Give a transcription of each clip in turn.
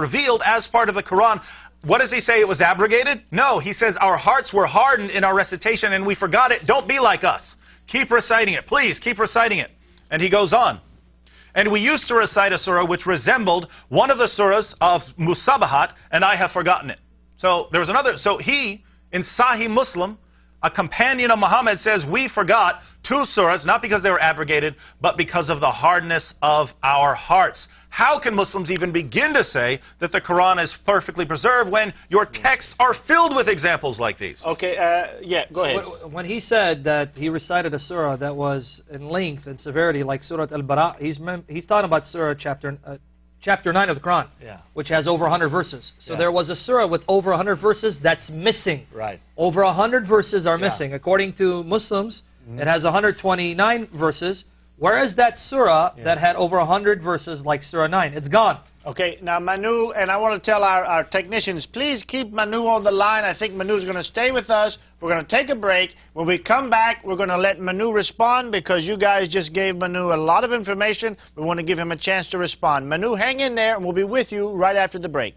revealed as part of the Quran. What does he say? It was abrogated? No, he says our hearts were hardened in our recitation and we forgot it. Don't be like us. Keep reciting it. Please, keep reciting it. And he goes on. And we used to recite a surah which resembled one of the surahs of Musabahat, and I have forgotten it. So there was another. So he, in Sahih Muslim, a companion of Muhammad, says we forgot two surahs, not because they were abrogated, but because of the hardness of our hearts. How can Muslims even begin to say that the Quran is perfectly preserved when your texts are filled with examples like these? Okay, yeah, go ahead. When he said that he recited a surah that was in length and severity like Surah Al-Bara, he's talking about Surah chapter 9 of the Quran, which has over 100 verses. So there was a surah with over 100 verses that's missing. Right. Over 100 verses are missing. According to Muslims, it has 129 verses. Where is that surah that had over 100 verses like Surah 9? It's gone. Okay, now Manu, and I want to tell our technicians, please keep Manu on the line. I think Manu's going to stay with us. We're going to take a break. When we come back, we're going to let Manu respond because you guys just gave Manu a lot of information. We want to give him a chance to respond. Manu, hang in there, and we'll be with you right after the break.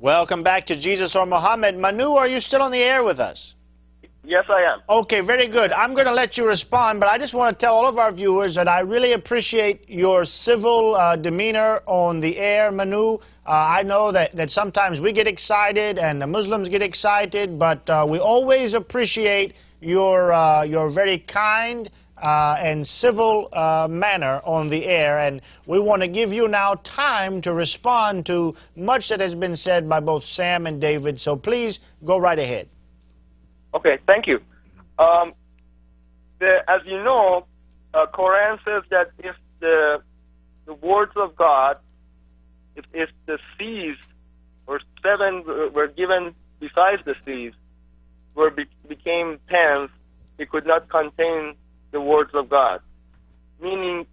Welcome back to Jesus or Muhammad. Manu, are you still on the air with us? Yes, I am. Okay, very good. I'm going to let you respond, but I just want to tell all of our viewers that I really appreciate your civil demeanor on the air, Manu. I know that sometimes we get excited and the Muslims get excited, but we always appreciate your very kind and civil manner on the air, and we want to give you now time to respond to much that has been said by both Sam and David, so please go right ahead. Okay, thank you. As you know, Quran says that if the words of God, if the seas or seven were given besides the seas, became pens, it could not contain the words of God. Meaning,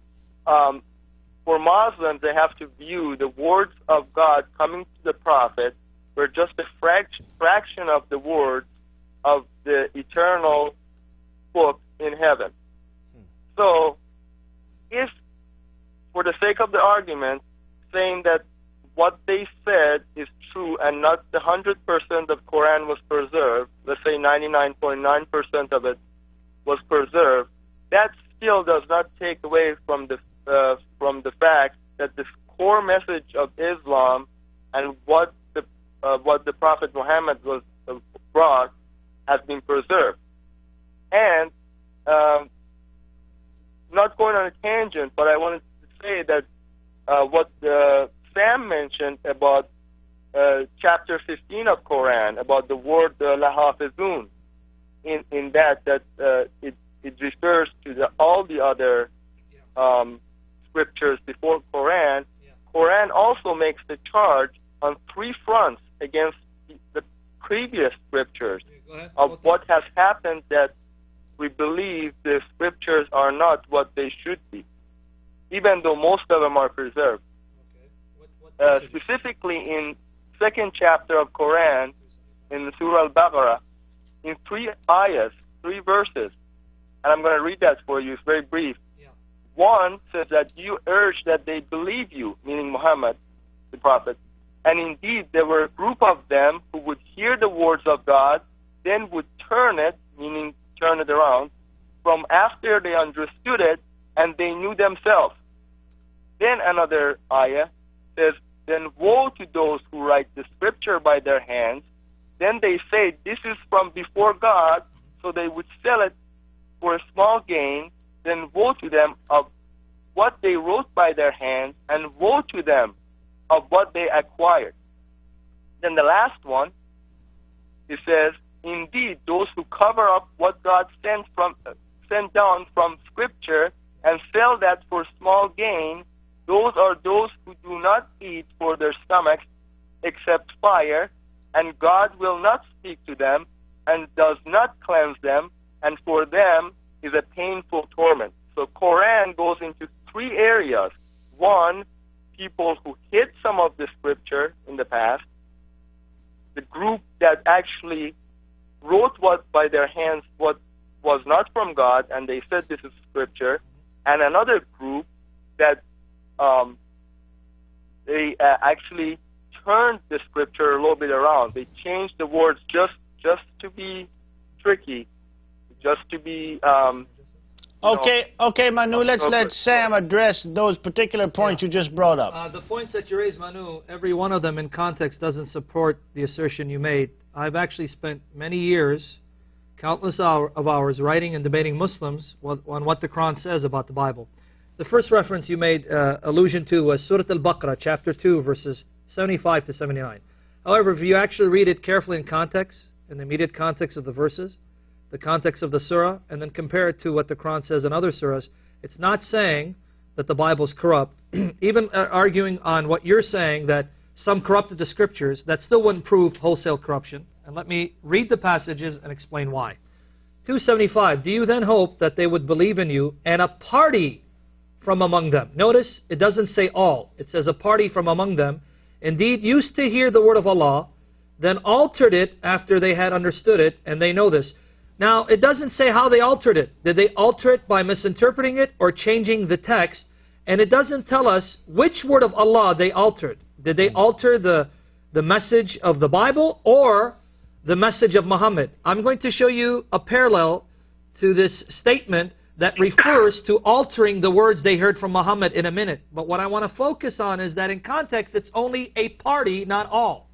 for Muslims, they have to view the words of God coming to the Prophet were just a fraction of the words of the eternal book in heaven. So, if, for the sake of the argument, saying that what they said is true and not the 100% of Quran was preserved, let's say 99.9% of it was preserved, that still does not take away from the fact that the core message of Islam and what the Prophet Muhammad was brought has been preserved. And not going on a tangent, but I wanted to say that what Sam mentioned about chapter 15 of Quran, about the word la hafizun, in that it refers to all the other scriptures before Quran. Quran also makes the charge on three fronts against the previous scriptures of what has happened, that we believe the scriptures are not what they should be, even though most of them are preserved. Specifically in second chapter of Quran, in Surah Al-Baqarah, in 3 ayahs, 3 verses, and I'm going to read that for you. It's very brief. One says that you urge that they believe you, meaning Muhammad, the Prophet. And indeed, there were a group of them who would hear the words of God, then would turn it, meaning turn it around, from after they understood it, and they knew themselves. Then another ayah says, then woe to those who write the scripture by their hands. Then they say, this is from before God, so they would sell it for a small gain. Then woe to them of what they wrote by their hands, and woe to them of what they acquired. Then the last one, it says, indeed, those who cover up what God sent down from Scripture and sell that for small gain, those are those who do not eat for their stomachs except fire, and God will not speak to them and does not cleanse them, and for them is a painful torment. So Quran goes into 3 areas. One, people who hid some of the scripture in the past, the group that actually wrote what by their hands what was not from God, and they said this is scripture, and another group that they actually turned the scripture a little bit around. They changed the words just to be tricky, just to be Okay, Manu, let's let Sam address those particular points you just brought up. The points that you raised, Manu, every one of them in context doesn't support the assertion you made. I've actually spent many years, countless of hours, writing and debating Muslims on what the Quran says about the Bible. The first reference you made allusion to was Surah Al-Baqarah, chapter 2, verses 75 to 79. However, if you actually read it carefully in context, in the immediate context of the verses, the context of the surah, and then compare it to what the Quran says in other surahs, it's not saying that the Bible is corrupt. Even arguing on what you're saying, that some corrupted the scriptures, that still wouldn't prove wholesale corruption. And let me read the passages and explain why. 275, do you then hope that they would believe in you, and a party from among them? Notice, it doesn't say all. It says a party from among them. Indeed, used to hear the word of Allah, then altered it after they had understood it, and they know this. Now, it doesn't say how they altered it. Did they alter it by misinterpreting it or changing the text? And it doesn't tell us which word of Allah they altered. Did they alter the message of the Bible or the message of Muhammad? I'm going to show you a parallel to this statement that refers to altering the words they heard from Muhammad in a minute. But what I want to focus on is that in context, it's only a party, not all.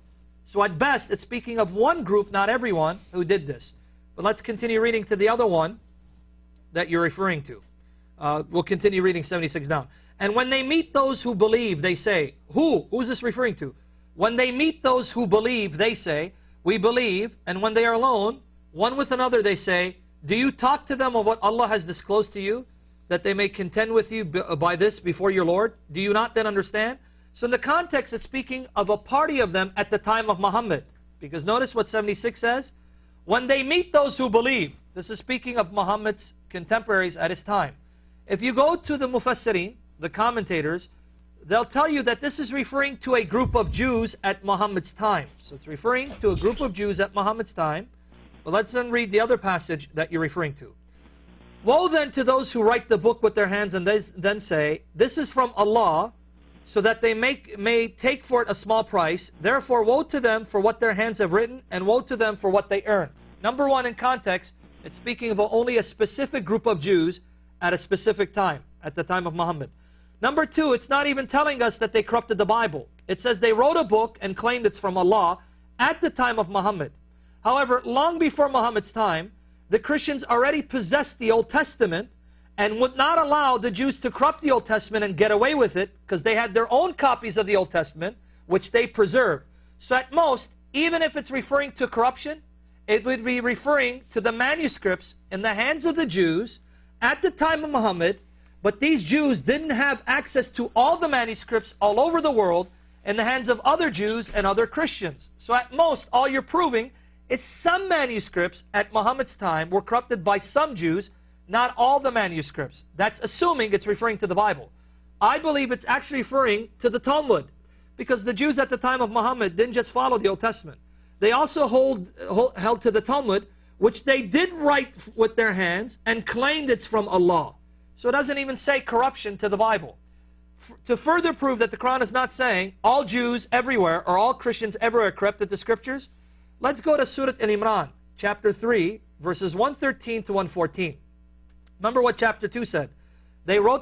So at best, it's speaking of one group, not everyone, who did this. But let's continue reading to the other one that you're referring to. We'll continue reading 76 down. And when they meet those who believe, they say, who's this referring to? When they meet those who believe, they say, we believe. And when they are alone, one with another, they say, do you talk to them of what Allah has disclosed to you, that they may contend with you by this before your Lord? Do you not then understand? So in the context, it's speaking of a party of them at the time of Muhammad. Because notice what 76 says. When they meet those who believe, this is speaking of Muhammad's contemporaries at his time. If you go to the Mufassirin, the commentators, they'll tell you that this is referring to a group of Jews at Muhammad's time. So it's referring to a group of Jews at Muhammad's time. But let's then read the other passage that you're referring to. Woe then to those who write the book with their hands and they then say, this is from Allah, so that they may take for it a small price. Therefore, woe to them for what their hands have written, and woe to them for what they earn. Number one, in context, it's speaking of only a specific group of Jews at a specific time, at the time of Muhammad. Number two, it's not even telling us that they corrupted the Bible. It says they wrote a book and claimed it's from Allah at the time of Muhammad. However, long before Muhammad's time, the Christians already possessed the Old Testament and would not allow the Jews to corrupt the Old Testament and get away with it, because they had their own copies of the Old Testament, which they preserved. So at most, even if it's referring to corruption, it would be referring to the manuscripts in the hands of the Jews at the time of Muhammad, But these Jews didn't have access to all the manuscripts all over the world in the hands of other Jews and other Christians. So at most, all you're proving is some manuscripts at Muhammad's time were corrupted by some Jews, not all the manuscripts. That's assuming it's referring to the Bible. I believe it's actually referring to the Talmud, because the Jews at the time of Muhammad didn't just follow the Old Testament. They also held to the Talmud, which they did write with their hands and claimed it's from Allah. So it doesn't even say corruption to the Bible. To further prove that the Quran is not saying all Jews everywhere or all Christians everywhere corrupted the Scriptures, let's go to Surah Al-Imran, chapter 3, verses 113 to 114. Remember what chapter 2 said. They wrote